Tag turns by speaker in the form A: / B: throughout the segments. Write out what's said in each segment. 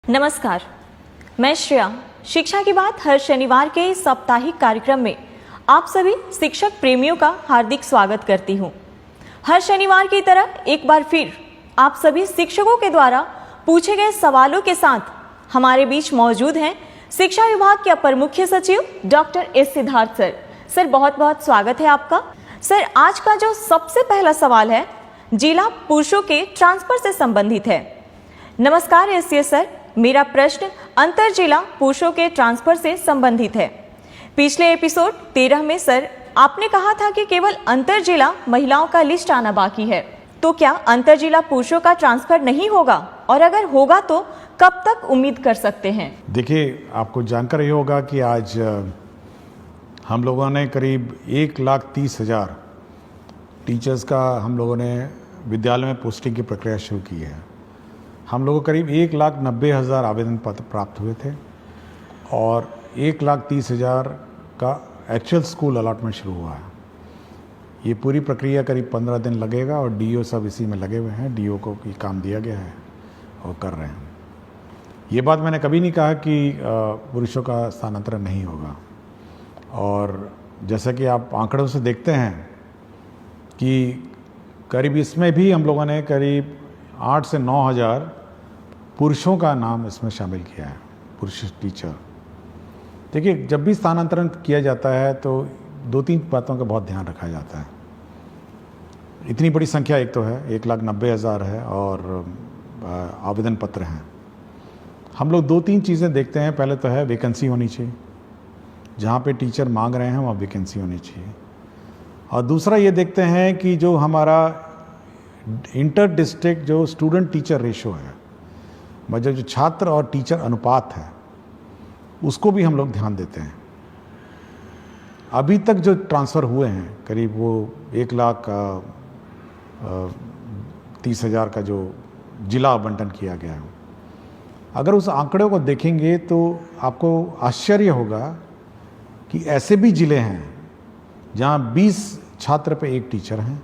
A: नमस्कार, मैं श्रेया। शिक्षा की बात हर शनिवार के इस साप्ताहिक कार्यक्रम में आप सभी शिक्षक प्रेमियों का हार्दिक स्वागत करती हूं। हर शनिवार की तरह एक बार फिर आप सभी शिक्षकों के द्वारा पूछे गए सवालों के साथ हमारे बीच मौजूद हैं शिक्षा विभाग के अपर मुख्य सचिव doctor S Siddharth sir. Sir, बहुत बहुत स्वागत है आपका। सर, आज का जो सबसे पहला सवाल है जिला पुरुषों के ट्रांसफर से संबंधित है। नमस्कार एससीएस सर, मेरा प्रश्न अंतर जिला पुरुषों के ट्रांसफर से संबंधित है। पिछले एपिसोड 13 में सर आपने कहा था कि केवल अंतर जिला महिलाओं का लिस्ट आना बाकी है, तो क्या अंतर जिला पुरुषों का ट्रांसफर नहीं होगा, और अगर होगा तो कब तक उम्मीद कर सकते हैं?
B: देखिए, आपको जानकर ये होगा कि आज हम लोगों ने करीब 1,30,000 टीचर्स का हम लोगों ने विद्यालय में पोस्टिंग की प्रक्रिया शुरू की है। हम लोगों को करीब 1,90,000 आवेदन पत्र प्राप्त हुए थे और 1,30,000 का एक्चुअल स्कूल अलॉटमेंट शुरू हुआ है। ये पूरी प्रक्रिया करीब 15 दिन लगेगा और डीओ सब इसी में लगे हुए हैं। डीओ को ये काम दिया गया है और कर रहे हैं। ये बात मैंने कभी नहीं कहा कि पुरुषों का स्थानांतरण नहीं होगा, और जैसा कि आप आंकड़ों से देखते हैं कि करीब इसमें भी हम लोगों ने करीब 8 से 9,000 पुरुषों का नाम इसमें शामिल किया है, पुरुष टीचर। देखिए, जब भी स्थानांतरण किया जाता है तो 2-3 बातों का बहुत ध्यान रखा जाता है। इतनी बड़ी संख्या एक तो है, 1,90,000 है और आवेदन पत्र हैं। हम लोग 2-3 चीज़ें देखते हैं। पहले तो है वैकेंसी होनी चाहिए, जहाँ पे टीचर मांग रहे हैं वहाँ वैकेंसी होनी चाहिए। और दूसरा ये देखते हैं कि जो हमारा इंटर डिस्ट्रिक्ट जो स्टूडेंट टीचर रेशो है, मतलब जो छात्र और टीचर अनुपात है, उसको भी हम लोग ध्यान देते हैं। अभी तक जो ट्रांसफ़र हुए हैं करीब वो 1,30,000 का जो जिला आवंटन किया गया है, अगर उस आंकड़े को देखेंगे तो आपको आश्चर्य होगा कि ऐसे भी ज़िले हैं जहाँ 20 छात्र पे एक टीचर हैं,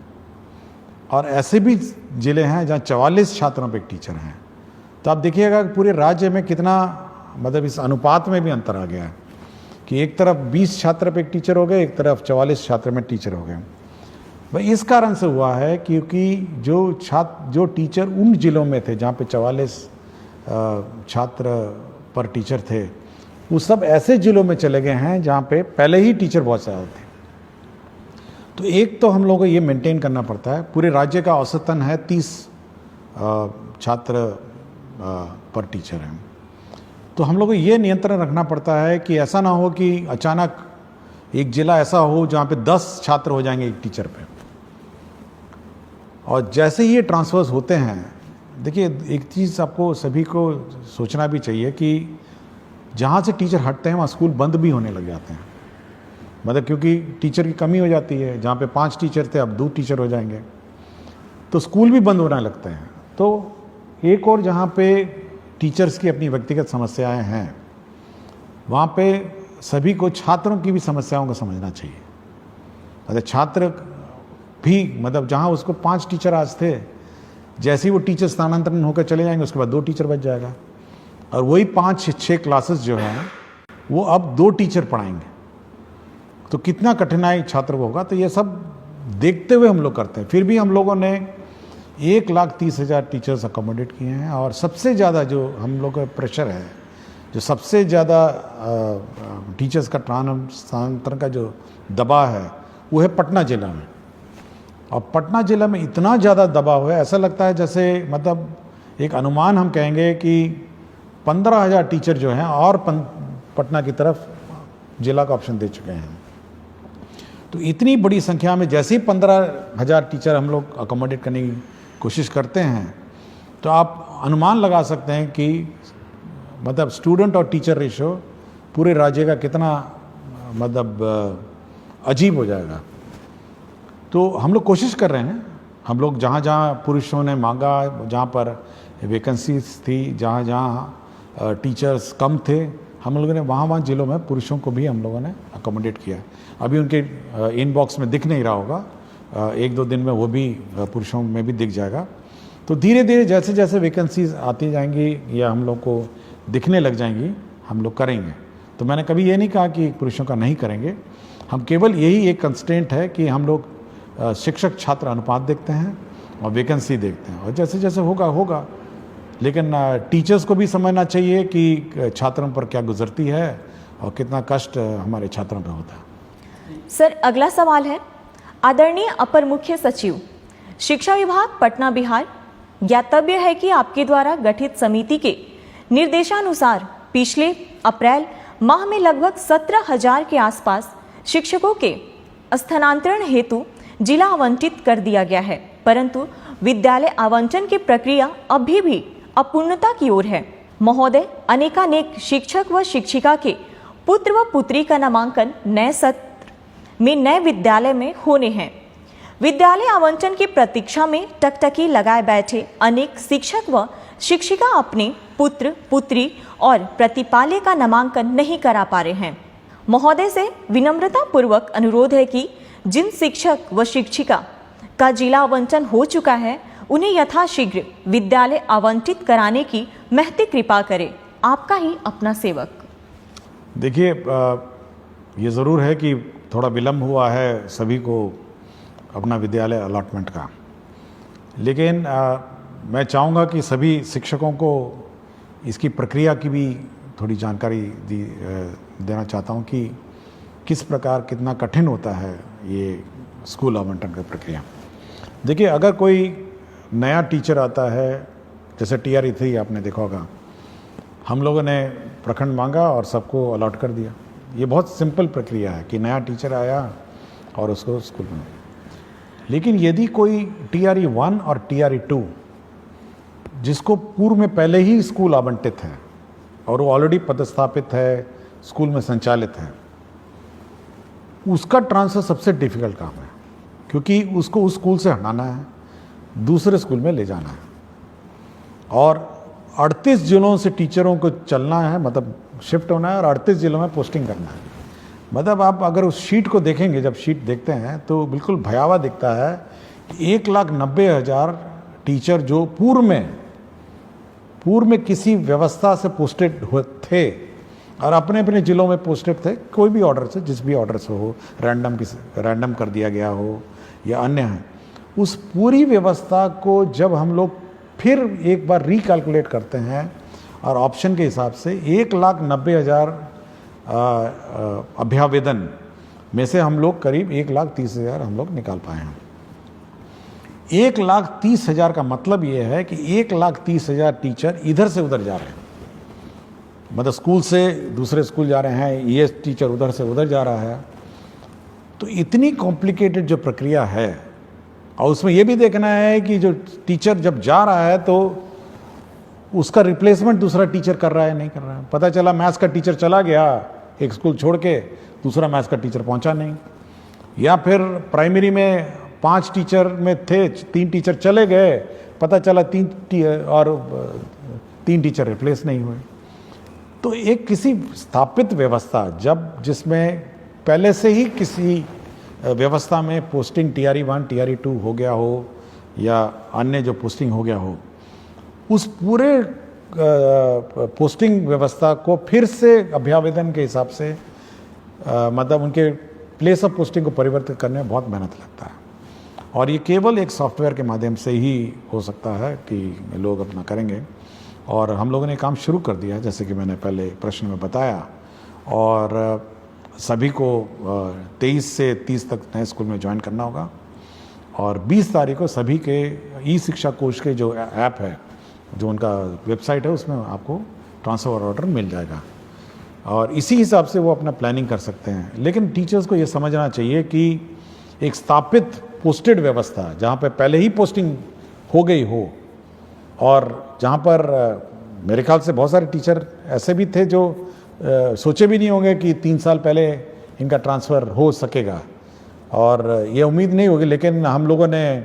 B: और ऐसे भी ज़िले हैं जहाँ 44 छात्रों पे एक टीचर हैं। तो आप देखिएगा कि पूरे राज्य में कितना, मतलब इस अनुपात में भी अंतर आ गया है कि एक तरफ 20 छात्र पे एक टीचर हो गए, एक तरफ 44 छात्र में टीचर हो गए। भाई इस कारण से हुआ है क्योंकि जो टीचर उन ज़िलों में थे जहाँ पे 44 छात्र पर टीचर थे, वो सब ऐसे ज़िलों में चले गए हैं जहाँ पे पहले ही टीचर बहुत ज़्यादा थे। तो एक तो हम लोगों को ये मेंटेन करना पड़ता है। पूरे राज्य का औसतन है 30 छात्र पर टीचर हैं। तो हम लोग को ये नियंत्रण रखना पड़ता है कि ऐसा ना हो कि अचानक एक ज़िला ऐसा हो जहाँ पे 10 छात्र हो जाएंगे एक टीचर पे। और जैसे ही ये ट्रांसफर्स होते हैं, देखिए एक चीज़ आपको सभी को सोचना भी चाहिए कि जहाँ से टीचर हटते हैं वहाँ स्कूल बंद भी होने लग जाते हैं। मतलब क्योंकि टीचर की कमी हो जाती है, जहाँ पे 5 टीचर थे अब 2 टीचर हो जाएंगे, तो स्कूल भी बंद होने लगते हैं। तो एक और जहाँ पे टीचर्स की अपनी व्यक्तिगत समस्याएं हैं, वहाँ पे सभी को छात्रों की भी समस्याओं को समझना चाहिए। मतलब छात्र भी, मतलब जहाँ उसको 5 टीचर आज थे, जैसे ही वो टीचर स्थानांतरण होकर चले जाएंगे उसके बाद 2 टीचर बच जाएगा, और वही 5-6 क्लासेस जो हैं वो अब 2 टीचर पढ़ाएंगे। तो कितना कठिनाई छात्र को होगा। तो ये सब देखते हुए हम लोग करते हैं। फिर भी हम लोगों ने 1,30,000 टीचर्स अकोमोडेट किए हैं, और सबसे ज़्यादा जो हम लोग का प्रेशर है, जो सबसे ज़्यादा टीचर्स का स्थानांतरण का जो दबाव है, वो है पटना ज़िला में। और पटना ज़िला में इतना ज़्यादा दबाव है, ऐसा लगता है जैसे, मतलब एक अनुमान हम कहेंगे कि 15,000 टीचर जो हैं और पटना की तरफ जिला का ऑप्शन दे चुके हैं। तो इतनी बड़ी संख्या में जैसे ही 15,000 टीचर हम लोग अकोमोडेट करने की कोशिश करते हैं, तो आप अनुमान लगा सकते हैं कि मतलब स्टूडेंट और टीचर रेशो पूरे राज्य का कितना मतलब अजीब हो जाएगा। तो हम लोग कोशिश कर रहे हैं। हम लोग जहाँ जहाँ पुरुषों ने मांगा, जहाँ पर वैकेंसीज थी, जहाँ जहाँ टीचर्स कम थे, हम लोगों ने वहाँ ज़िलों में पुरुषों को भी हम लोगों ने अकोमोडेट किया। अभी उनके इनबॉक्स में दिख नहीं रहा होगा, 1-2 दिन में वो भी पुरुषों में भी दिख जाएगा। तो धीरे धीरे जैसे जैसे वैकेंसीज आती जाएंगी या हम लोग को दिखने लग जाएंगी, हम लोग करेंगे। तो मैंने कभी ये नहीं कहा कि पुरुषों का नहीं करेंगे, हम केवल यही एक कंस्ट्रेंट है कि हम लोग शिक्षक छात्र अनुपात देखते हैं और वैकेंसी देखते हैं, और जैसे जैसे होगा होगा। लेकिन टीचर्स को भी समझना चाहिए कि छात्रों पर क्या गुजरती है और कितना कष्ट हमारे छात्रों पर होता है।
A: सर, अगला सवाल है, आदरणीय अपर मुख्य सचिव, शिक्षा विभाग पटना बिहार, ज्ञातव्य है कि आपके द्वारा गठित समिति के निर्देशानुसार पिछले अप्रैल माह में लगभग 17,000 के आसपास शिक्षकों के स्थानांतरण हेतु जिला आवंटित कर दिया गया है, परंतु विद्यालय आवंटन की प्रक्रिया अभी भी अपूर्णता की ओर है। महोदय, अनेकानेक शिक्षक व शिक्षिका के पुत्र व पुत्री का नामांकन नए सत्र में नए विद्यालय में होने हैं। विद्यालय आवंटन की प्रतीक्षा में टकटकी लगाए बैठे अनेक शिक्षक व शिक्षिका अपने पुत्र पुत्री और प्रतिपाल्य का नामांकन नहीं करा पा रहे हैं। महोदय से विनम्रता पूर्वक अनुरोध है कि जिन शिक्षक व शिक्षिका का जिला आवंटन हो चुका है उन्हें यथाशीघ्र विद्यालय आवंटित कराने की महती कृपा करें। आपका ही अपना सेवक।
B: देखिए, ये ज़रूर है कि थोड़ा विलम्ब हुआ है सभी को अपना विद्यालय अलॉटमेंट का, लेकिन मैं चाहूँगा कि सभी शिक्षकों को इसकी प्रक्रिया की भी थोड़ी जानकारी देना चाहता हूँ कि किस प्रकार कितना कठिन होता है ये स्कूल आवंटन की प्रक्रिया। देखिए, अगर कोई नया टीचर आता है, जैसे TRE 3 आपने देखा होगा, हम लोगों ने प्रखंड मांगा और सबको अलॉट कर दिया। ये बहुत सिंपल प्रक्रिया है कि नया टीचर आया और उसको स्कूल में। लेकिन यदि कोई TRE 1 और TRE 2 जिसको पूर्व में पहले ही स्कूल आवंटित है और वो ऑलरेडी पदस्थापित है, स्कूल में संचालित है, उसका ट्रांसफ़र सबसे डिफिकल्ट काम है, क्योंकि उसको उस स्कूल से हटाना है, दूसरे स्कूल में ले जाना है, और 38 जिलों से टीचरों को चलना है, मतलब शिफ्ट होना है, और 38 जिलों में पोस्टिंग करना है। मतलब आप अगर उस शीट को देखेंगे, जब शीट देखते हैं तो बिल्कुल भयावह दिखता है कि 1,90,000 टीचर जो पूर्व में किसी व्यवस्था से पोस्टेड थे और अपने अपने जिलों में पोस्टेड थे, कोई भी ऑर्डर से, जिस भी ऑर्डर से हो, रैंडम कर दिया गया हो या अन्य है, उस पूरी व्यवस्था को जब हम लोग फिर एक बार रिकैलकुलेट करते हैं और ऑप्शन के हिसाब से 1,90,000 अभ्यावेदन में से हम लोग करीब 1,30,000 हम लोग निकाल पाए हैं। 1,30,000 का मतलब ये है कि 1,30,000 टीचर इधर से उधर जा रहे हैं, मतलब स्कूल से दूसरे स्कूल जा रहे हैं, ये टीचर उधर से उधर जा रहा है। तो इतनी कॉम्प्लिकेटेड जो प्रक्रिया है, और उसमें ये भी देखना है कि जो टीचर जब जा रहा है तो उसका रिप्लेसमेंट दूसरा टीचर कर रहा है नहीं कर रहा है। पता चला मैथ्स का टीचर चला गया एक स्कूल छोड़ के, दूसरा मैथ्स का टीचर पहुंचा नहीं, या फिर प्राइमरी में 5 टीचर में थे, 3 टीचर चले गए, पता चला 3 टीचर रिप्लेस नहीं हुए। तो एक किसी स्थापित व्यवस्था जिसमें पहले से ही किसी व्यवस्था में पोस्टिंग TRE 1 TRE 2 हो गया हो या अन्य जो पोस्टिंग हो गया हो, उस पूरे पोस्टिंग व्यवस्था को फिर से अभ्यावेदन के हिसाब से मतलब उनके प्लेस ऑफ पोस्टिंग को परिवर्तित करने में बहुत मेहनत लगता है, और ये केवल एक सॉफ्टवेयर के माध्यम से ही हो सकता है कि लोग अपना करेंगे। और हम लोगों ने काम शुरू कर दिया है, जैसे कि मैंने पहले प्रश्न में बताया, और सभी को 23 से 30 तक नए स्कूल में ज्वाइन करना होगा, और 20 तारीख को सभी के ई-शिक्षा कोश के जो ऐप है, जो उनका वेबसाइट है, उसमें आपको ट्रांसफ़र ऑर्डर मिल जाएगा, और इसी हिसाब से वो अपना प्लानिंग कर सकते हैं। लेकिन टीचर्स को ये समझना चाहिए कि एक स्थापित पोस्टेड व्यवस्था, जहाँ पे पहले ही पोस्टिंग हो गई हो, और जहाँ पर मेरे ख्याल से बहुत सारे टीचर ऐसे भी थे जो सोचे भी नहीं होंगे कि 3 साल पहले इनका ट्रांसफ़र हो सकेगा, और ये उम्मीद नहीं होगी, लेकिन हम लोगों ने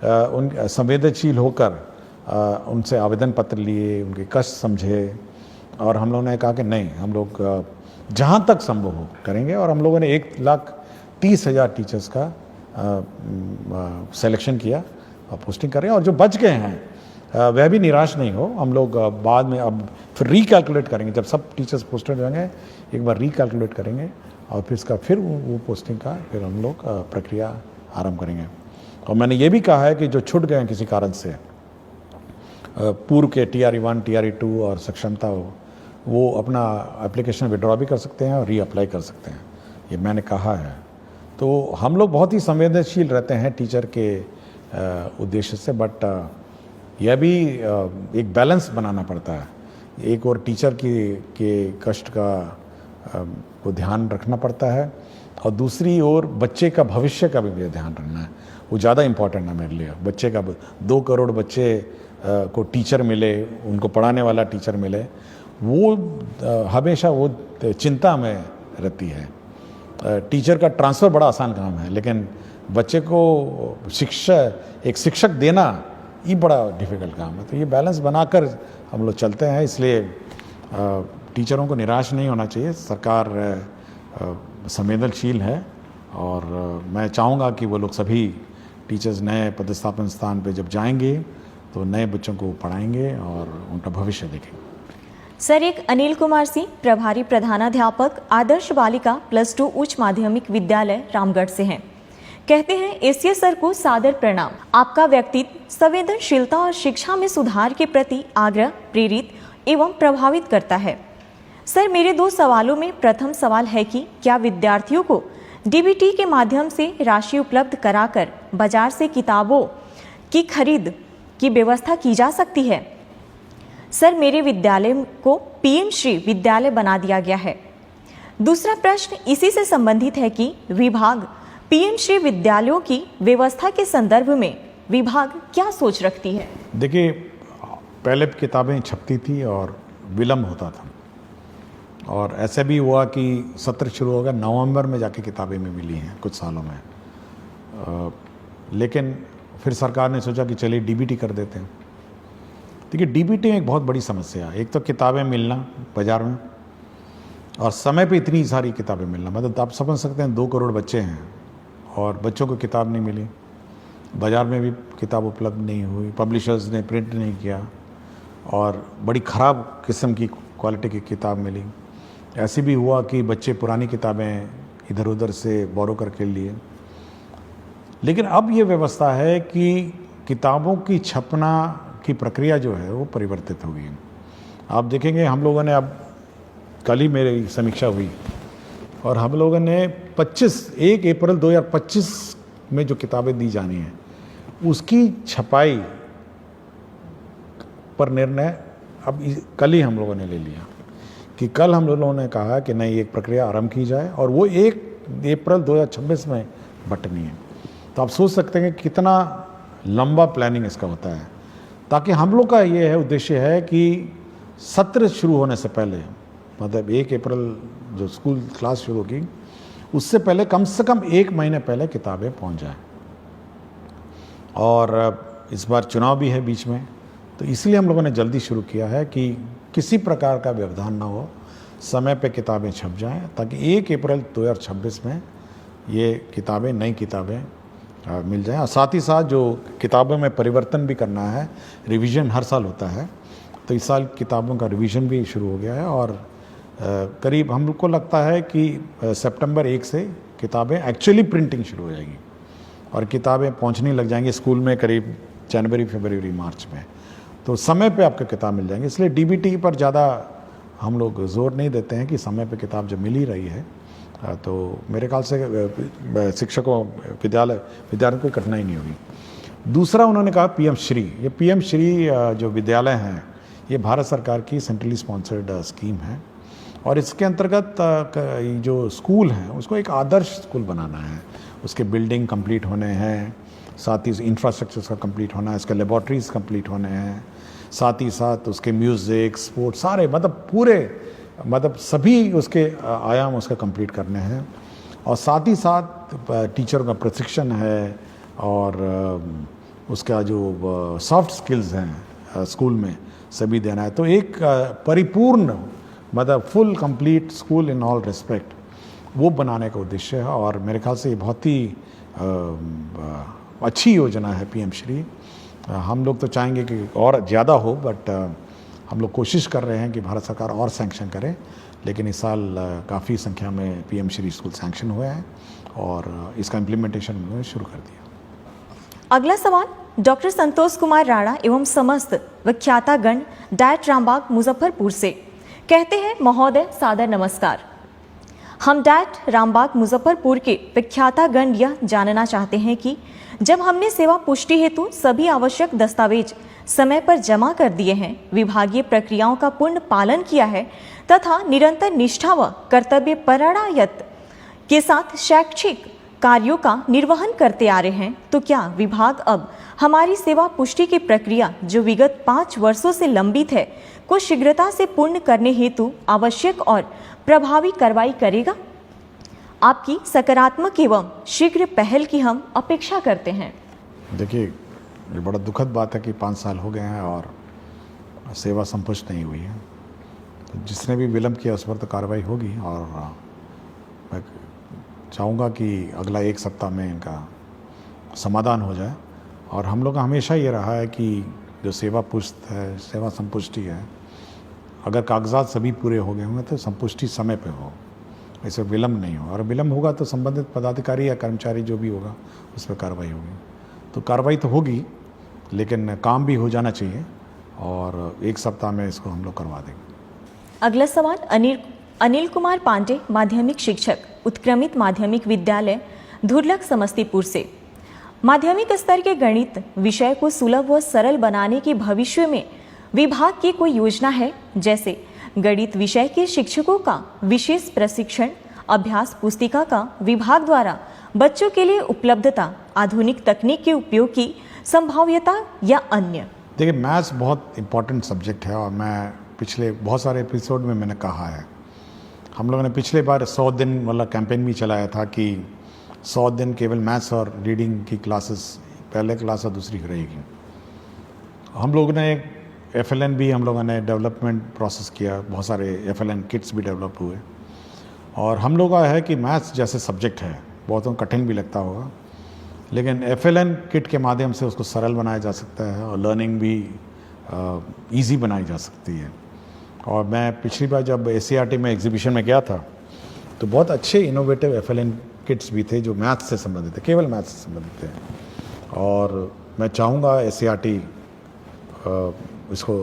B: उन संवेदनशील होकर उनसे आवेदन पत्र लिए, उनके कष्ट समझे, और हम लोगों ने कहा कि नहीं, हम लोग जहाँ तक संभव हो करेंगे, और हम लोगों ने 1,30,000 टीचर्स का सिलेक्शन किया और पोस्टिंग कर रहे हैं, और जो बच गए हैं वह भी निराश नहीं हो। हम लोग बाद में अब फिर रिकैलकुलेट करेंगे, जब सब टीचर्स पोस्टेड हो जाएंगे एक बार रिकैलकुलेट करेंगे और फिर इसका फिर वो पोस्टिंग का फिर हम लोग प्रक्रिया आरंभ करेंगे। और मैंने ये भी कहा है कि जो छूट गए हैं किसी कारण से, पूर्व के TRE 1 TRE 2 और सक्षमता हो, वो अपना एप्लीकेशन विड्रॉ भी कर सकते हैं और रीअप्लाई कर सकते हैं, ये मैंने कहा है। तो हम लोग बहुत ही संवेदनशील रहते हैं टीचर के उद्देश्य से, बट यह भी एक बैलेंस बनाना पड़ता है। एक और टीचर के कष्ट का को ध्यान रखना पड़ता है और दूसरी ओर बच्चे का भविष्य का भी ध्यान रखना है। वो ज़्यादा इम्पॉर्टेंट है मेरे लिए। बच्चे का 2 करोड़ बच्चे को टीचर मिले, उनको पढ़ाने वाला टीचर मिले, वो हमेशा वो चिंता में रहती है। टीचर का ट्रांसफ़र बड़ा आसान काम है, लेकिन बच्चे को एक शिक्षक देना ये बड़ा डिफ़िकल्ट काम है। तो ये बैलेंस बनाकर हम लोग चलते हैं, इसलिए टीचरों को निराश नहीं होना चाहिए। सरकार संवेदनशील है और मैं चाहूँगा कि वो लोग सभी टीचर्स नए पदस्थापन स्थान पे जब जाएंगे तो नए बच्चों को पढ़ाएंगे और उनका भविष्य देखेंगे।
A: सर, एक अनिल कुमार सिंह, प्रभारी प्रधानाध्यापक, आदर्श बालिका +2 उच्च माध्यमिक विद्यालय रामगढ़ से हैं। कहते हैं, एसीए सर को सादर प्रणाम। आपका व्यक्तित्व संवेदनशीलता और शिक्षा में सुधार के प्रति आग्रह प्रेरित एवं प्रभावित करता है। सर, मेरे 2 सवालों में प्रथम सवाल है कि क्या विद्यार्थियों को डीबीटी के माध्यम से राशि उपलब्ध कराकर बाजार से किताबों की खरीद की व्यवस्था की जा सकती है? सर, मेरे विद्यालय को पीएम श्री विद्यालय बना दिया गया है। दूसरा प्रश्न इसी से संबंधित है कि विभाग पीएम श्री विद्यालयों की व्यवस्था के संदर्भ में विभाग क्या सोच रखती है?
B: देखिए, पहले किताबें छपती थी और विलम्ब होता था, और ऐसे भी हुआ कि सत्र शुरू हो गया, नवंबर में जाके किताबें में मिली हैं कुछ सालों में। लेकिन फिर सरकार ने सोचा कि चलिए डीबीटी कर देते हैं। देखिए, डीबीटी में एक बहुत बड़ी समस्या है। एक तो किताबें मिलना बाज़ार में, और समय पे इतनी सारी किताबें मिलना, मतलब आप समझ सकते हैं 2 करोड़ बच्चे हैं और बच्चों को किताब नहीं मिली, बाज़ार में भी किताब उपलब्ध नहीं हुई, पब्लिशर्स ने प्रिंट नहीं किया और बड़ी ख़राब किस्म की क्वालिटी की किताब मिली। ऐसे भी हुआ कि बच्चे पुरानी किताबें इधर उधर से बोरो करके लिए। लेकिन अब ये व्यवस्था है कि किताबों की छपना की प्रक्रिया जो है वो परिवर्तित हो गई है। आप देखेंगे, हम लोगों ने अब कल ही मेरी समीक्षा हुई और हम लोगों ने 1 अप्रैल 2025 में जो किताबें दी जानी है उसकी छपाई पर निर्णय अब कल ही हम लोगों ने ले लिया कि कल हम लोगों ने कहा कि नहीं, एक प्रक्रिया आरंभ की जाए और वो 1 अप्रैल 2026 में बटनी है। तो आप सोच सकते हैं कि कितना लंबा प्लानिंग इसका होता है, ताकि हम लोग का ये है उद्देश्य है कि सत्र शुरू होने से पहले, मतलब 1 अप्रैल जो स्कूल क्लास शुरू होगी उससे पहले कम से कम 1 महीने पहले किताबें पहुंच जाए। और इस बार चुनाव भी है बीच में, तो इसलिए हम लोगों ने जल्दी शुरू किया है कि किसी प्रकार का व्यवधान ना हो, समय पे किताबें छप जाएं, ताकि 1 अप्रैल 2026 में ये किताबें, नई किताबें मिल जाएं। और साथ ही साथ जो किताबों में परिवर्तन भी करना है, रिवीजन हर साल होता है, तो इस साल किताबों का रिवीजन भी शुरू हो गया है और करीब हम लोग को लगता है कि सितंबर 1 से किताबें एक्चुअली प्रिंटिंग शुरू हो जाएगी और किताबें पहुंचने लग जाएंगी स्कूल में करीब जनवरी, फरवरी, मार्च में। तो समय पे आपको किताब मिल जाएंगी। इसलिए डीबीटी पर ज़्यादा हम लोग जोर नहीं देते हैं कि समय पे किताब जब मिल ही रही है तो मेरे ख्याल से शिक्षकों, विद्यार्थियों को कठिनाई नहीं होगी। दूसरा, उन्होंने कहा पीएम श्री। ये पीएम श्री जो विद्यालय हैं ये भारत सरकार की सेंट्रली स्पॉन्सर्ड स्कीम है और इसके अंतर्गत जो स्कूल हैं उसको एक आदर्श स्कूल बनाना है। उसके बिल्डिंग कंप्लीट होने हैं, साथ ही इंफ्रास्ट्रक्चर का कंप्लीट होना है, इसके लेबॉर्ट्रीज कंप्लीट होने हैं, साथ ही साथ उसके म्यूज़िक, स्पोर्ट, सारे मतलब सभी उसके आयाम उसका कंप्लीट करने हैं। और साथ ही साथ टीचरों का प्रशिक्षण है और उसका जो सॉफ्ट स्किल्स हैं स्कूल में सभी देना है। तो एक परिपूर्ण, मतलब full complete school in all respect, वो बनाने का उद्देश्य है और मेरे ख्याल से ये बहुत ही अच्छी योजना है पीएम श्री। हम लोग तो चाहेंगे कि और ज़्यादा हो, बट हम लोग कोशिश कर रहे हैं कि भारत सरकार और सैंक्शन करे। लेकिन इस साल काफ़ी संख्या में पीएम श्री स्कूल सैंक्शन हुए हैं और इसका इम्प्लीमेंटेशन उन्होंने शुरू कर दिया।
A: अगला सवाल डॉक्टर संतोष कुमार राणा एवं समस्त विख्यातागण डायट रामबाग मुजफ्फरपुर से। कहते हैं, महोदय सादर नमस्कार। हम डायट रामबाग मुजफ्फरपुर के विख्यातागण यह जानना चाहते हैं कि जब हमने सेवा पुष्टि हेतु सभी आवश्यक दस्तावेज समय पर जमा कर दिए हैं, विभागीय प्रक्रियाओं का पूर्ण पालन किया है तथा निरंतर निष्ठा व कर्तव्य परायणता के साथ शैक्षिक कार्यों का निर्वहन करते आ रहे हैं, तो क्या विभाग अब हमारी सेवा पुष्टि की प्रक्रिया जो विगत 5 वर्षों से लंबित है को शीघ्रता से पूर्ण करने हेतु आवश्यक और प्रभावी कार्रवाई करेगा? आपकी सकारात्मक एवं शीघ्र पहल की हम अपेक्षा करते हैं।
B: देखिए, ये बड़ा दुखद बात है कि 5 साल हो गए हैं और सेवा संपुष्ट नहीं हुई है। तो जिसने भी विलंब किया उस पर तो कार्रवाई होगी और मैं चाहूँगा कि अगला 1 सप्ताह में इनका समाधान हो जाए। और हम लोग का हमेशा ये रहा है कि जो सेवा पुष्ट है, सेवा संपुष्टि है, अगर कागजात सभी पूरे हो गए होंगे तो संपुष्टि समय पे हो, ऐसे विलम्ब नहीं हो। और विलम्ब होगा तो संबंधित पदाधिकारी या कर्मचारी जो भी होगा उस पर कार्रवाई होगी। तो कार्रवाई तो होगी, लेकिन काम भी हो जाना चाहिए और 1 सप्ताह में इसको हम लोग करवा देंगे।
A: अगला सवाल अनिल कुमार पांडे, माध्यमिक शिक्षक, उत्क्रमित माध्यमिक विद्यालय धुरलक समस्तीपुर से। माध्यमिक स्तर के गणित विषय को सुलभ व सरल बनाने की भविष्य में विभाग की कोई योजना है? जैसे गणित विषय के शिक्षकों का विशेष प्रशिक्षण, अभ्यास पुस्तिका का विभाग द्वारा बच्चों के लिए उपलब्धता, आधुनिक तकनीक के उपयोग की संभाव्यता या अन्य?
B: देखिए, मैथ्स बहुत इम्पॉर्टेंट सब्जेक्ट है और मैं पिछले बहुत सारे एपिसोड में मैंने कहा है। हम लोगों ने पिछले बार 100 दिन वाला कैंपेन भी चलाया था कि 100 दिन केवल मैथ्स और रीडिंग की क्लासेस, पहले क्लास और दूसरी रहेगी। हम लोगों ने FLN भी हम लोगों ने डेवलपमेंट प्रोसेस किया, बहुत सारे FLN किट्स भी डेवलप हुए। और हम लोग का है कि मैथ्स जैसे सब्जेक्ट है, बहुतों को कठिन भी लगता होगा, लेकिन FLN किट के माध्यम से उसको सरल बनाया जा सकता है और लर्निंग भी ईजी बनाई जा सकती है। और मैं पिछली बार जब ACRT में एग्जीबिशन में गया था तो बहुत अच्छे इनोवेटिव FLN किट्स भी थे जो मैथ्स से संबंधित थे, केवल मैथ्स से संबंधित थे। और मैं चाहूँगा ACRT इसको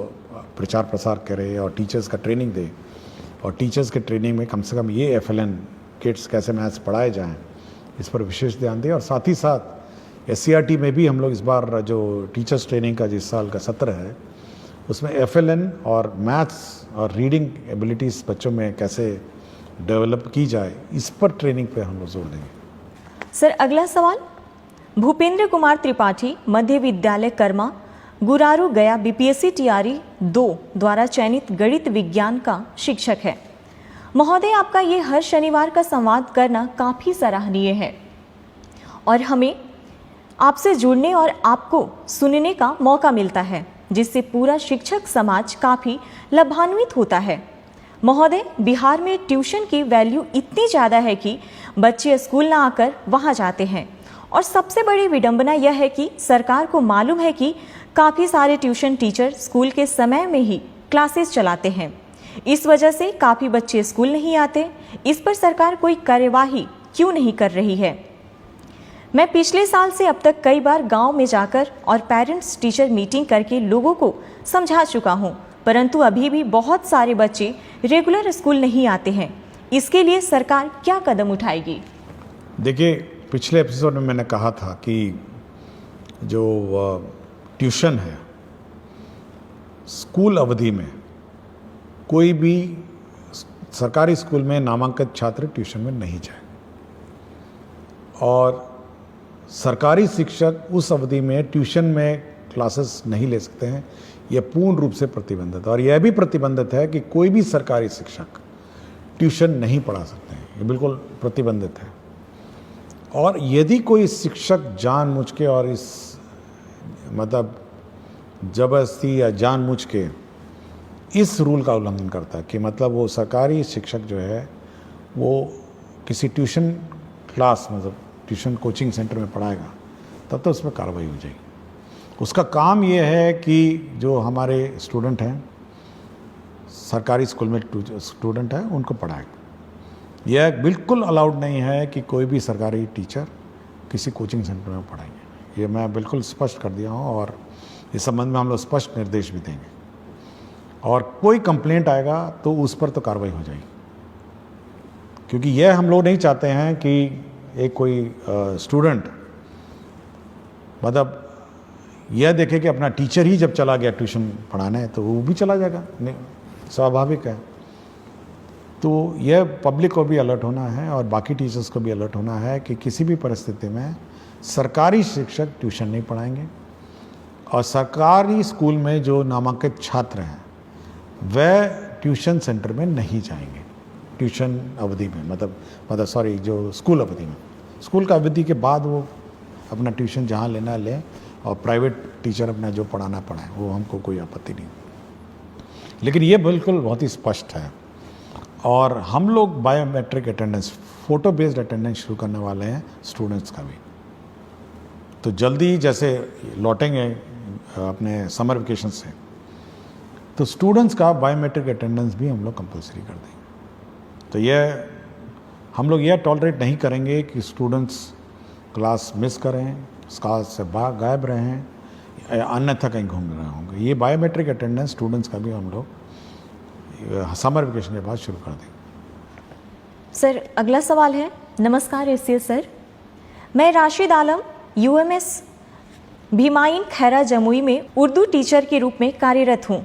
B: प्रचार प्रसार करे और टीचर्स का ट्रेनिंग दे, और टीचर्स के ट्रेनिंग में कम से कम ये FLN किट्स कैसे मैथ्स पढ़ाए जाएं इस पर विशेष ध्यान दें। और साथ ही साथ SCRT में भी हम लोग इस बार जो टीचर्स ट्रेनिंग का जिस साल का सत्र है उसमें FLN और मैथ्स और रीडिंग एबिलिटीज़ बच्चों में कैसे डेवलप की जाए इस पर ट्रेनिंग पे हम लोग जोर देंगे।
A: सर, अगला सवाल भूपेंद्र कुमार त्रिपाठी, मध्य विद्यालय कर्मा, गुरारू गया, BPSC TRE 2 द्वारा चयनित गणित विज्ञान का शिक्षक है। महोदय, आपका ये हर शनिवार का संवाद करना काफ़ी सराहनीय है और हमें आपसे जुड़ने और आपको सुनने का मौका मिलता है, जिससे पूरा शिक्षक समाज काफ़ी लाभान्वित होता है। महोदय, बिहार में ट्यूशन की वैल्यू इतनी ज़्यादा है कि बच्चे स्कूल ना आकर वहाँ जाते हैं, और सबसे बड़ी विडंबना यह है कि सरकार को मालूम है कि काफ़ी सारे ट्यूशन टीचर स्कूल के समय में ही क्लासेस चलाते हैं। इस वजह से काफ़ी बच्चे स्कूल नहीं आते। इस पर सरकार कोई कार्यवाही क्यों नहीं कर रही है? मैं पिछले साल से अब तक कई बार गांव में जाकर और पेरेंट्स टीचर मीटिंग करके लोगों को समझा चुका हूं, परंतु अभी भी बहुत सारे बच्चे रेगुलर स्कूल नहीं आते हैं। इसके लिए सरकार क्या कदम उठाएगी?
B: देखिए, पिछले एपिसोड में मैंने कहा था कि जो ट्यूशन है, स्कूल अवधि में कोई भी सरकारी स्कूल में नामांकित छात्र ट्यूशन में नहीं जाए, और सरकारी शिक्षक उस अवधि में ट्यूशन में क्लासेस नहीं ले सकते हैं। यह पूर्ण रूप से प्रतिबंधित, और यह भी प्रतिबंधित है कि कोई भी सरकारी शिक्षक ट्यूशन नहीं पढ़ा सकते हैं, ये बिल्कुल प्रतिबंधित है। और यदि कोई शिक्षक जानबूझ के और इस मतलब जबरदस्ती या जानबूझ के इस रूल का उल्लंघन करता है कि मतलब वो सरकारी शिक्षक जो है वो किसी ट्यूशन क्लास मतलब ट्यूशन कोचिंग सेंटर में पढ़ाएगा, तब तो उस पर कार्रवाई हो जाएगी। उसका काम ये है कि जो हमारे स्टूडेंट हैं, सरकारी स्कूल में स्टूडेंट हैं, उनको पढ़ाए। यह बिल्कुल अलाउड नहीं है कि कोई भी सरकारी टीचर किसी कोचिंग सेंटर में पढ़ाएंगे। ये मैं बिल्कुल स्पष्ट कर दिया हूँ और इस संबंध में हम लोग स्पष्ट निर्देश भी देंगे। और कोई कंप्लेंट आएगा तो उस पर तो कार्रवाई हो जाएगी, क्योंकि यह हम लोग नहीं चाहते हैं कि एक कोई स्टूडेंट मतलब यह देखे कि अपना टीचर ही जब चला गया ट्यूशन पढ़ाने तो वो भी चला जाएगा, नहीं, स्वाभाविक है। तो यह पब्लिक को भी अलर्ट होना है और बाकी टीचर्स को भी अलर्ट होना है कि किसी भी परिस्थिति में सरकारी शिक्षक ट्यूशन नहीं पढ़ाएंगे और सरकारी स्कूल में जो नामांकित छात्र हैं वह ट्यूशन सेंटर में नहीं जाएंगे ट्यूशन अवधि में, मतलब सॉरी, जो स्कूल अवधि में। स्कूल का अवधि के बाद वो अपना ट्यूशन जहाँ लेना ले और प्राइवेट टीचर अपना जो पढ़ाना पढ़ाए, वो हमको कोई आपत्ति नहीं। लेकिन ये बिल्कुल बहुत ही स्पष्ट है। और हम लोग biometric attendance, photo based attendance शुरू करने वाले हैं स्टूडेंट्स का भी। तो जल्दी जैसे लौटेंगे अपने समर वेकेशन से, तो स्टूडेंट्स का बायोमेट्रिक अटेंडेंस भी हम लोग कंपलसरी कर देंगे। तो यह हम लोग यह टॉलरेट नहीं करेंगे कि स्टूडेंट्स क्लास मिस करें, क्लास से गायब रहें, अन्यथा कहीं घूम रहे होंगे। ये बायोमेट्रिक अटेंडेंस स्टूडेंट्स का भी हम लोग समर वेकेशन के बाद शुरू कर देंगे।
A: सर, अगला सवाल है। नमस्कार एससीएस सर, मैं राशिद आलम यूएमएस भीमाइन खैरा जमुई में उर्दू टीचर के रूप में कार्यरत हूँ।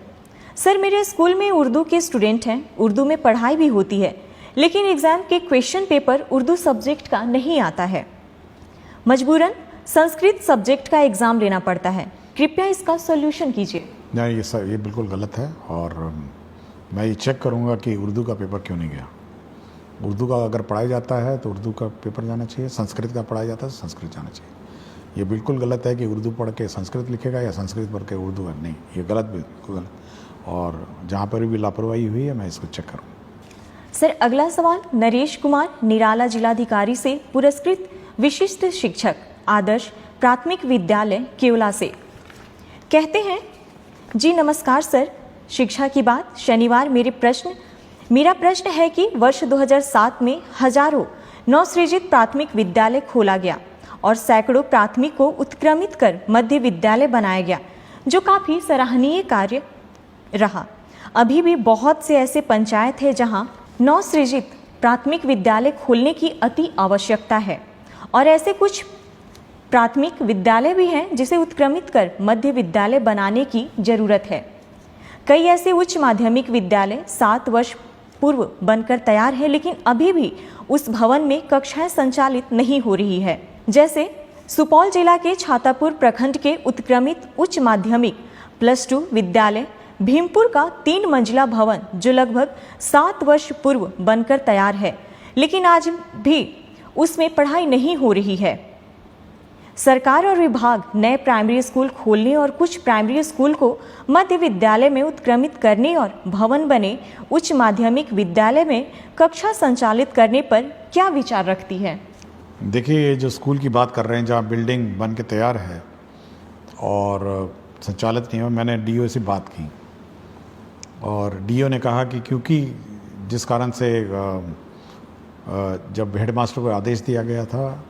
A: सर, मेरे स्कूल में उर्दू के स्टूडेंट हैं, उर्दू में पढ़ाई भी होती है, लेकिन एग्ज़ाम के क्वेश्चन पेपर उर्दू सब्जेक्ट का नहीं आता है। मजबूरन संस्कृत सब्जेक्ट का एग्ज़ाम लेना पड़ता है। कृपया इसका सॉल्यूशन कीजिए।
B: नहीं, ये बिल्कुल गलत है और मैं ये चेक करूँगा कि उर्दू का पेपर क्यों नहीं गया। उर्दू का अगर पढ़ाया जाता है तो उर्दू का पेपर जाना चाहिए, संस्कृत का पढ़ाया जाता है तो संस्कृत जाना चाहिए। ये बिल्कुल गलत है कि उर्दू पढ़ के संस्कृत लिखेगा या संस्कृत पढ़ के उर्दू है, नहीं, ये गलत, बिल्कुल गलत। और जहाँ पर भी लापरवाही हुई है मैं इसको चेक करूँ।
A: सर, अगला सवाल नरेश कुमार, निराला जिलाधिकारी से पुरस्कृत विशिष्ट शिक्षक, आदर्श प्राथमिक विद्यालय केवला से। कहते हैं, जी नमस्कार सर, शिक्षा की बात। शनिवार मेरा प्रश्न है कि वर्ष 2007 में हजारों नवसृजित प्राथमिक विद्यालय खोला गया और सैकड़ों प्राथमिक को उत्क्रमित कर मध्य विद्यालय बनाया गया, जो काफ़ी सराहनीय कार्य रहा। अभी भी बहुत से ऐसे पंचायत है जहां नवसृजित प्राथमिक विद्यालय खोलने की अति आवश्यकता है और ऐसे कुछ प्राथमिक विद्यालय भी हैं जिसे उत्क्रमित कर मध्य विद्यालय बनाने की जरूरत है। कई ऐसे उच्च माध्यमिक विद्यालय 7 वर्ष पूर्व बनकर तैयार है, लेकिन अभी भी उस भवन में कक्षाएं संचालित नहीं हो रही है। जैसे सुपौल जिला के छातापुर प्रखंड के उत्क्रमित उच्च माध्यमिक +2 विद्यालय भीमपुर का 3 मंजिला भवन, जो लगभग 7 वर्ष पूर्व बनकर तैयार है, लेकिन आज भी उसमें पढ़ाई नहीं हो रही है। सरकार और विभाग नए प्राइमरी स्कूल खोलने और कुछ प्राइमरी स्कूल को मध्य विद्यालय में उत्क्रमित करने और भवन बने उच्च माध्यमिक विद्यालय में कक्षा संचालित करने पर क्या विचार रखती है?
B: देखिए, जो स्कूल की बात कर रहे हैं जहाँ बिल्डिंग बन के तैयार है और संचालित नहीं हुआ, मैंने डीओ से बात की और डीओ ने कहा कि क्योंकि जिस कारण से जब हेडमास्टर को आदेश दिया गया था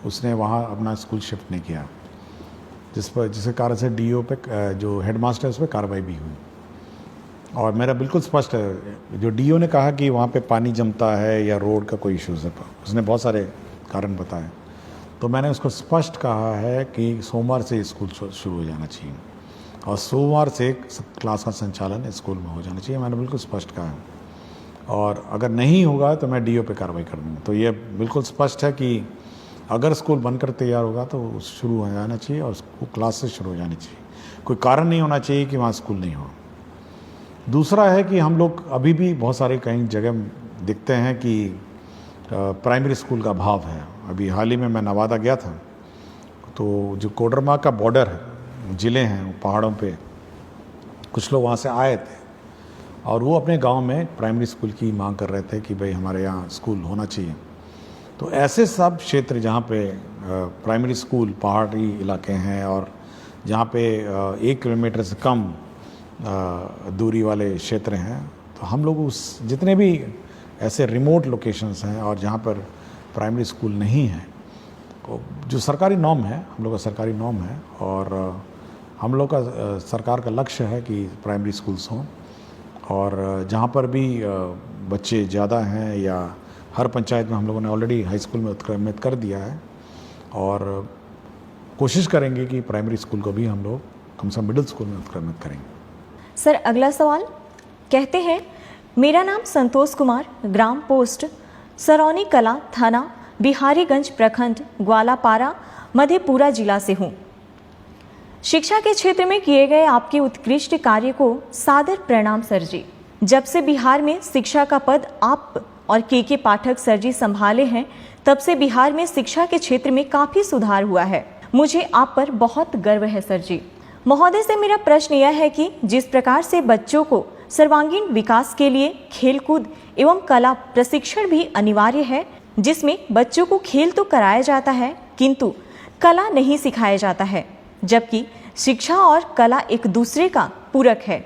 B: उसने वहाँ अपना स्कूल शिफ्ट नहीं किया, जिसके कारण से डीओ पे जो हेडमास्टर है उस पर कार्रवाई भी हुई। और मेरा बिल्कुल स्पष्ट है, जो डीओ ने कहा कि वहाँ पे पानी जमता है या रोड का कोई इश्यूज़ है, उसने बहुत सारे कारण बताए, तो मैंने उसको स्पष्ट कहा है कि सोमवार से स्कूल शुरू हो जाना चाहिए और सोमवार से क्लास का संचालन स्कूल में हो जाना चाहिए। मैंने बिल्कुल स्पष्ट कहा है और अगर नहीं होगा तो मैं डीओ पे कार्रवाई कर दूँगा। तो ये बिल्कुल स्पष्ट है कि अगर स्कूल बनकर तैयार होगा तो शुरू हो जाना चाहिए और क्लास से शुरू हो जानी चाहिए। कोई कारण नहीं होना चाहिए कि वहाँ स्कूल नहीं हो। दूसरा है कि हम लोग अभी भी बहुत सारे कई जगह दिखते हैं कि प्राइमरी स्कूल का अभाव है। अभी हाल ही में मैं नवादा गया था, तो जो कोडरमा का बॉर्डर है, ज़िले हैं पहाड़ों पे, कुछ लोग वहाँ से आए थे और वो अपने गांव में प्राइमरी स्कूल की मांग कर रहे थे कि भाई हमारे यहाँ स्कूल होना चाहिए। तो ऐसे सब क्षेत्र जहाँ पे प्राइमरी स्कूल पहाड़ी इलाके हैं और जहाँ पे 1 किलोमीटर से कम दूरी वाले क्षेत्र हैं, तो हम लोग उस जितने भी ऐसे रिमोट लोकेशंस हैं और जहाँ पर प्राइमरी स्कूल नहीं है, तो जो सरकारी नॉर्म है, हम लोग का सरकारी नॉर्म है और हम लोग का सरकार का लक्ष्य है कि प्राइमरी स्कूल्स हों, और जहाँ पर भी बच्चे ज़्यादा हैं या हर पंचायत में हम लोगों ने ऑलरेडी हाई स्कूल में उत्क्रमित कर दिया है, और कोशिश करेंगे कि प्राइमरी स्कूल को भी हम लोग कम से कम मिडिल स्कूल में उत्क्रमित करेंगे।
A: सर अगला सवाल कहते हैं, मेरा नाम संतोष कुमार, ग्राम पोस्ट सरौनी कला, थाना बिहारीगंज, प्रखंड ग्वालापारा, मधेपुरा जिला से हूँ। शिक्षा के क्षेत्र में किए गए आपके उत्कृष्ट कार्य को सादर प्रणाम सर जी। जब से बिहार में शिक्षा का पद आप और के पाठक सर जी संभाले हैं, तब से बिहार में शिक्षा के क्षेत्र में काफ़ी सुधार हुआ है। मुझे आप पर बहुत गर्व है सर जी। महोदय से मेरा प्रश्न यह है कि जिस प्रकार से बच्चों को सर्वांगीण विकास के लिए खेलकूद एवं कला प्रशिक्षण भी अनिवार्य है, जिसमें बच्चों को खेल तो कराया जाता है किंतु कला नहीं सिखाया जाता है, जबकि शिक्षा और कला एक दूसरे का पूरक है।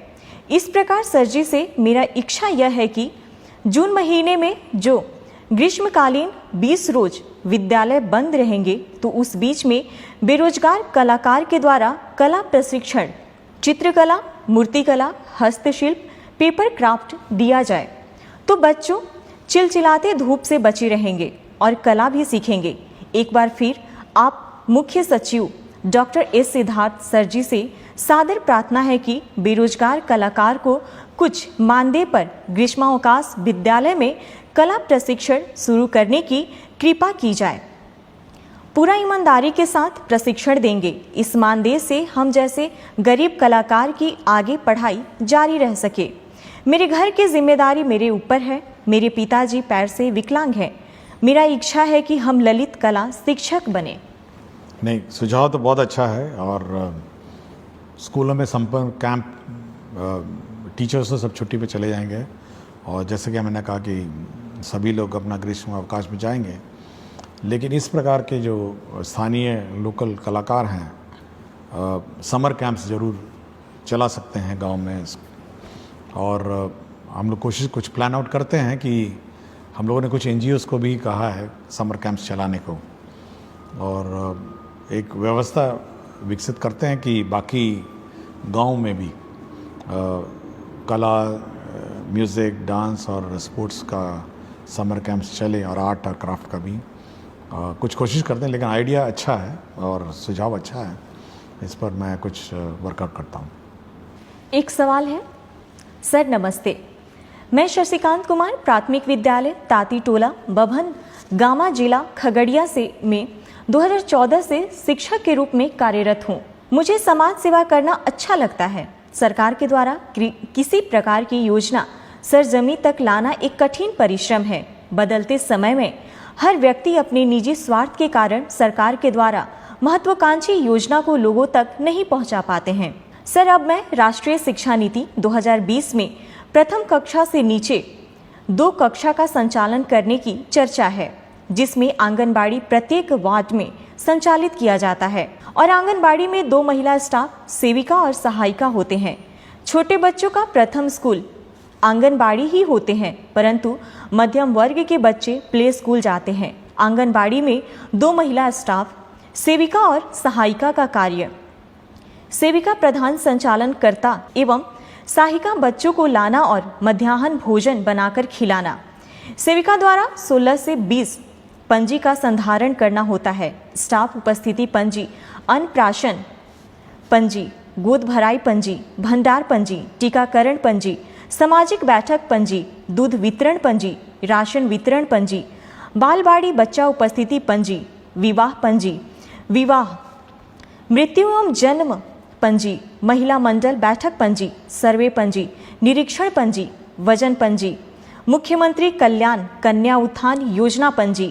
A: इस प्रकार सर जी से मेरा इच्छा यह है कि जून महीने में जो ग्रीष्मकालीन 20 रोज विद्यालय बंद रहेंगे, तो उस बीच में बेरोजगार कलाकार के द्वारा कला प्रशिक्षण, चित्रकला, मूर्तिकला, हस्तशिल्प, पेपर क्राफ्ट दिया जाए, तो बच्चों चिलचिलाते धूप से बचे रहेंगे और कला भी सीखेंगे। एक बार फिर आप मुख्य सचिव डॉक्टर एस सिद्धार्थ सर जी से सादर प्रार्थना है कि बेरोजगार कलाकार को कुछ मानदेय पर ग्रीष्मावकाश विद्यालय में कला प्रशिक्षण शुरू करने की कृपा की जाए। पूरा ईमानदारी के साथ प्रशिक्षण देंगे। इस मानदेय से हम जैसे गरीब कलाकार की आगे पढ़ाई जारी रह सके। मेरे घर की जिम्मेदारी मेरे ऊपर है। मेरे पिताजी पैर से विकलांग हैं। मेरा इच्छा है कि हम ललित कला शिक्षक बने।
B: नहीं, सुझाव तो बहुत अच्छा है, और स्कूलों में संपर्क कैंप, टीचर्स तो सब छुट्टी पे चले जाएंगे, और जैसे कि मैंने कहा कि सभी लोग अपना ग्रीष्म अवकाश में जाएंगे, लेकिन इस प्रकार के जो स्थानीय लोकल कलाकार हैं समर कैंप्स ज़रूर चला सकते हैं गांव में। और हम लोग कोशिश कुछ प्लान आउट करते हैं कि हम लोगों ने कुछ NGOs को भी कहा है समर कैंप्स चलाने को, और एक व्यवस्था विकसित करते हैं कि बाकी गांव में भी कला, म्यूज़िक, डांस और स्पोर्ट्स का समर कैंप्स चले, और आर्ट और क्राफ्ट का भी कुछ कोशिश करते हैं। लेकिन आइडिया अच्छा है और सुझाव अच्छा है, इस पर मैं कुछ वर्कआउट करता हूँ।
A: एक सवाल है सर, नमस्ते। मैं शशिकांत कुमार, प्राथमिक विद्यालय ताती टोला, बभन गामा, जिला खगड़िया से में 2014 से शिक्षक के रूप में कार्यरत हूँ। मुझे समाज सेवा करना अच्छा लगता है। सरकार के द्वारा किसी प्रकार की योजना सरजमी तक लाना एक कठिन परिश्रम है। बदलते समय में हर व्यक्ति अपने निजी स्वार्थ के कारण सरकार के द्वारा महत्वाकांक्षी योजना को लोगों तक नहीं पहुंचा पाते हैं। सर, अब मैं राष्ट्रीय शिक्षा नीति 2020 में प्रथम कक्षा से नीचे 2 कक्षा का संचालन करने की चर्चा है, जिसमें आंगनबाड़ी प्रत्येक वार्ड में संचालित किया जाता है, और आंगनबाड़ी में 2 महिला स्टाफ सेविका और सहायिका होते हैं। छोटे बच्चों का प्रथम स्कूल आंगनबाड़ी ही होते हैं, परंतु मध्यम वर्ग के बच्चे प्ले स्कूल जाते हैं। आंगनबाड़ी में 2 महिला स्टाफ, सेविका और सहायिका का कार्य। सेविका प्रधान संचालन करता एवं सहायिका बच्चों को लाना और मध्याह्न भोजन बनाकर खिलाना। सेविका द्वारा 16 से 20 पंजी का संधारण करना होता है। स्टाफ उपस्थिति पंजी, अन्नप्राशन पंजी, गोद भराई पंजी, भंडार पंजी, टीकाकरण पंजी, सामाजिक बैठक पंजी, दूध वितरण पंजी, राशन वितरण पंजी, बालवाड़ी बच्चा उपस्थिति पंजी, विवाह पंजी, विवाह, मृत्यु एवं जन्म पंजी, महिला मंडल बैठक पंजी, सर्वे पंजी, निरीक्षण पंजी, वजन पंजी, मुख्यमंत्री कल्याण कन्या उत्थान योजना पंजी,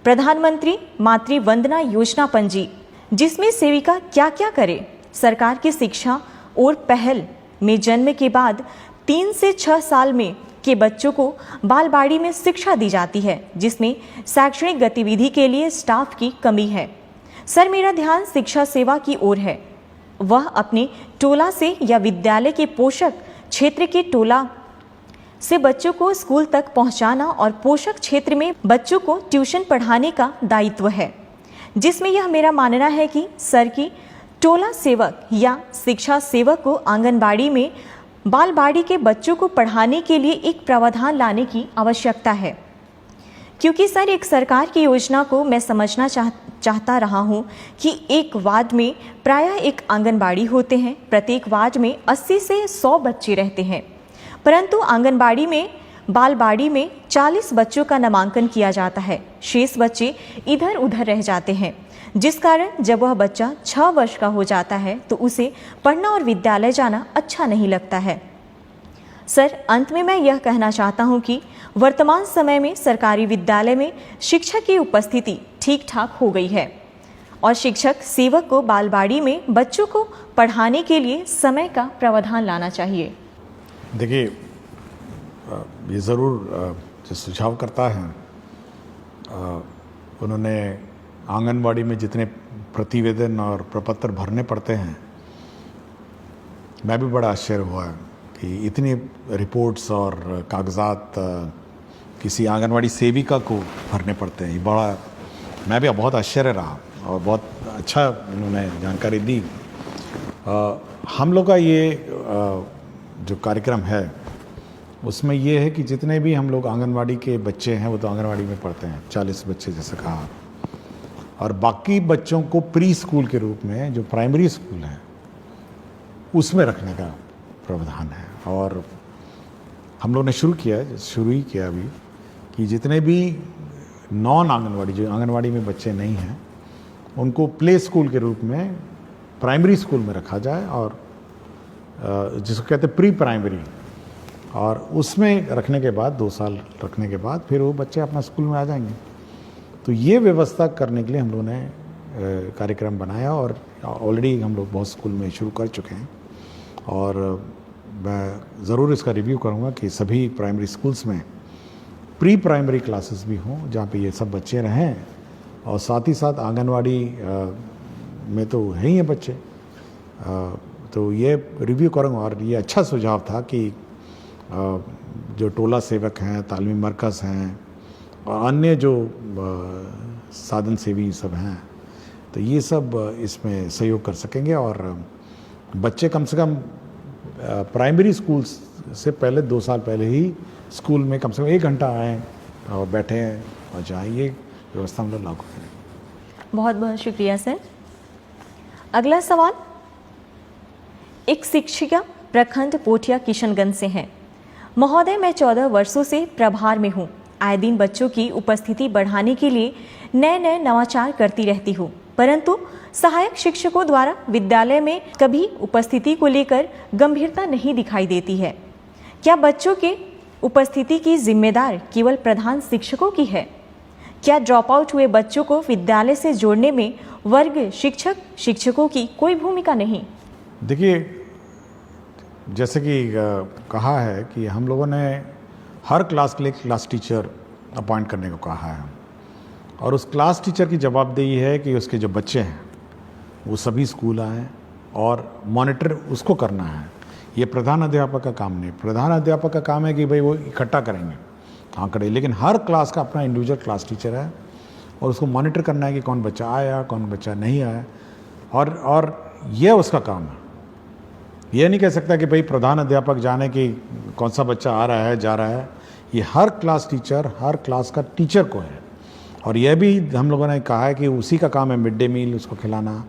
A: प्रधानमंत्री मातृ वंदना योजना पंजी, जिसमें सेविका क्या क्या करे। सरकार की शिक्षा और पहल में जन्म के बाद 3 से 6 साल में के बच्चों को बालवाड़ी में शिक्षा दी जाती है, जिसमें शैक्षणिक गतिविधि के लिए स्टाफ की कमी है। सर, मेरा ध्यान शिक्षा सेवा की ओर है। वह अपने टोला से या विद्यालय के पोषक क्षेत्र के टोला से बच्चों को स्कूल तक पहुंचाना और पोषक क्षेत्र में बच्चों को ट्यूशन पढ़ाने का दायित्व है, जिसमें यह मेरा मानना है कि सर की टोला सेवक या शिक्षा सेवक को आंगनबाड़ी में बालवाड़ी के बच्चों को पढ़ाने के लिए एक प्रावधान लाने की आवश्यकता है, क्योंकि सर एक सरकार की योजना को मैं समझना चाहता रहा हूँ कि एक वार्ड में प्रायः एक आंगनबाड़ी होते हैं, प्रत्येक वार्ड में 80 से 100 बच्चे रहते हैं, परंतु आंगनबाड़ी में बालवाड़ी में 40 बच्चों का नामांकन किया जाता है, शेष बच्चे इधर उधर रह जाते हैं, जिस कारण जब वह बच्चा 6 वर्ष का हो जाता है तो उसे पढ़ना और विद्यालय जाना अच्छा नहीं लगता है। सर, अंत में मैं यह कहना चाहता हूं कि वर्तमान समय में सरकारी विद्यालय में शिक्षक की उपस्थिति ठीक ठाक हो गई है और शिक्षक सेवक को बालवाड़ी में बच्चों को पढ़ाने के लिए समय का प्रावधान लाना चाहिए।
B: देखिए, ये ज़रूर जो सुझाव करता है, उन्होंने आंगनबाड़ी में जितने प्रतिवेदन और प्रपत्र भरने पड़ते हैं, मैं भी बड़ा आश्चर्य हुआ कि इतनी रिपोर्ट्स और कागजात किसी आंगनबाड़ी सेविका को भरने पड़ते हैं। मैं भी बहुत आश्चर्य रहा और बहुत अच्छा उन्होंने जानकारी दी। हम लोग का ये जो कार्यक्रम है उसमें ये है कि जितने भी हम लोग आंगनबाड़ी के बच्चे हैं वो तो आंगनबाड़ी में पढ़ते हैं, 40 बच्चे जैसे कहा, और बाकी बच्चों को प्री स्कूल के रूप में जो प्राइमरी स्कूल है उसमें रखने का प्रावधान है। और हम लोग ने शुरू ही किया अभी कि जितने भी नॉन आंगनबाड़ी, जो आंगनबाड़ी में बच्चे नहीं हैं, उनको प्ले स्कूल के रूप में प्राइमरी स्कूल में रखा जाए, और जिसको कहते हैं प्री प्राइमरी, और उसमें रखने के बाद 2 साल रखने के बाद फिर वो बच्चे अपना स्कूल में आ जाएंगे। तो ये व्यवस्था करने के लिए हम लोगों ने कार्यक्रम बनाया और ऑलरेडी हम लोग बहुत स्कूल में शुरू कर चुके हैं, और मैं ज़रूर इसका रिव्यू करूँगा कि सभी प्राइमरी स्कूल्स में प्री प्राइमरी क्लासेस भी हों जहाँ पे ये सब बच्चे रहें, और साथ ही साथ आंगनवाड़ी में तो है ही हैं बच्चे, तो ये रिव्यू करूँगा। और ये अच्छा सुझाव था कि जो टोला सेवक हैं, तालीमी मरकज़ हैं और अन्य जो साधन सेवी सब हैं, तो ये सब इसमें सहयोग कर सकेंगे, और बच्चे कम से कम प्राइमरी स्कूल से पहले 2 साल पहले ही स्कूल में कम से कम 1 घंटा आएँ और बैठें और जाएँ। ये व्यवस्था हम लोग लागू करें।
A: बहुत बहुत शुक्रिया सर। अगला सवाल एक शिक्षिका प्रखंड पोठिया किशनगंज से हैं। महोदय, मैं 14 वर्षों से प्रभार में हूँ। आए दिन बच्चों की उपस्थिति बढ़ाने के लिए नए नवाचार करती रहती हूँ, परंतु सहायक शिक्षकों द्वारा विद्यालय में कभी उपस्थिति को लेकर गंभीरता नहीं दिखाई देती है। क्या बच्चों के उपस्थिति की जिम्मेदार केवल प्रधान शिक्षकों की है? क्या ड्रॉप आउट हुए बच्चों को विद्यालय से जोड़ने में वर्ग शिक्षकों की कोई भूमिका नहीं?
B: देखिए, जैसे कि कहा है कि हम लोगों ने हर क्लास के लिए क्लास टीचर अपॉइंट करने को कहा है, और उस क्लास टीचर की जवाबदेही है कि उसके जो बच्चे हैं वो सभी स्कूल आएँ और मॉनिटर उसको करना है। ये प्रधान अध्यापक का काम नहीं। प्रधान अध्यापक का काम है कि भाई वो इकट्ठा करेंगे आंकड़े, लेकिन हर क्लास का अपना इंडिविजुअल क्लास टीचर है और उसको मॉनिटर करना है कि कौन बच्चा आया, कौन बच्चा नहीं आया, और यह उसका काम है। यह नहीं कह सकता कि भाई प्रधान अध्यापक जाने कि कौन सा बच्चा आ रहा है, जा रहा है। ये हर क्लास टीचर, हर क्लास का टीचर को है। और यह भी हम लोगों ने कहा है कि उसी का काम है मिड डे मील उसको खिलाना,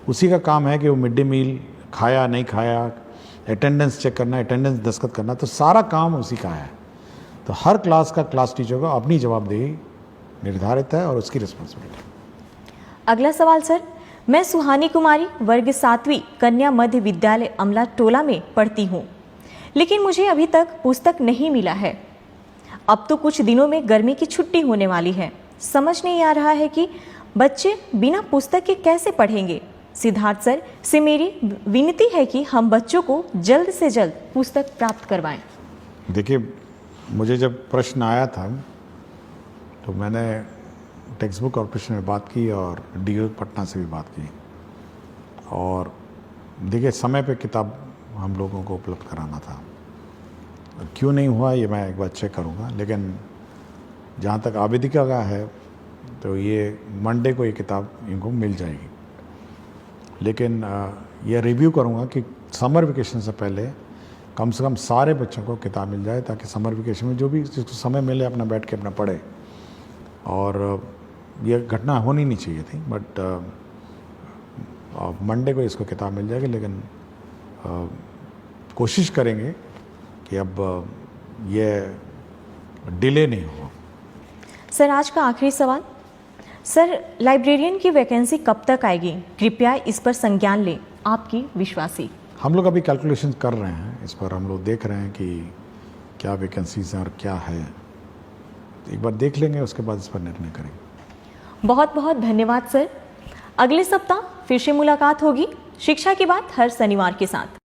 B: उसी का काम है कि वो मिड डे मील खाया नहीं खाया, अटेंडेंस चेक करना, अटेंडेंस दस्तखत करना, तो सारा काम उसी का है। तो हर क्लास का क्लास टीचर को अपनी जवाबदेही निर्धारित है और उसकी रिस्पॉन्सिबिलिटी।
A: अगला सवाल सर, मैं सुहानी कुमारी वर्ग 7वीं कन्या मध्य विद्यालय अमला टोला में पढ़ती हूँ, लेकिन मुझे अभी तक पुस्तक नहीं मिला है। अब तो कुछ दिनों में गर्मी की छुट्टी होने वाली है। समझ नहीं आ रहा है कि बच्चे बिना पुस्तक के कैसे पढ़ेंगे। सिद्धार्थ सर से मेरी विनती है कि हम बच्चों को जल्द से जल्द पुस्तक प्राप्त करवाएं।
B: देखिए, मुझे जब प्रश्न आया था तो मैंने टेक्स्ट बुक कॉर्पोरेशन में बात की और डीओ पटना से भी बात की, और देखिए समय पे किताब हम लोगों को उपलब्ध कराना था, क्यों नहीं हुआ ये मैं एक बार चेक करूँगा। लेकिन जहाँ तक आवेदिका का है तो ये मंडे को ये किताब इनको मिल जाएगी। लेकिन ये रिव्यू करूँगा कि समर वेकेशन से पहले कम से कम सारे बच्चों को किताब मिल जाए, ताकि समर वेकेशन में जो भी जिसको समय मिले अपना बैठ के अपना पढ़े। और ये घटना होनी नहीं चाहिए थी, बट मंडे को इसको किताब मिल जाएगी। लेकिन कोशिश करेंगे कि अब ये डिले नहीं हो।
A: सर आज का आखिरी सवाल, सर लाइब्रेरियन की वैकेंसी कब तक आएगी? कृपया इस पर संज्ञान लें, आपकी विश्वासी।
B: हम लोग अभी कैलकुलेशन कर रहे हैं, इस पर हम लोग देख रहे हैं कि क्या वैकेंसीज हैं और क्या है। एक बार देख लेंगे, उसके बाद इस पर निर्णय करेंगे।
A: बहुत बहुत धन्यवाद सर। अगले सप्ताह फिर से मुलाकात होगी शिक्षा की बात हर शनिवार के साथ।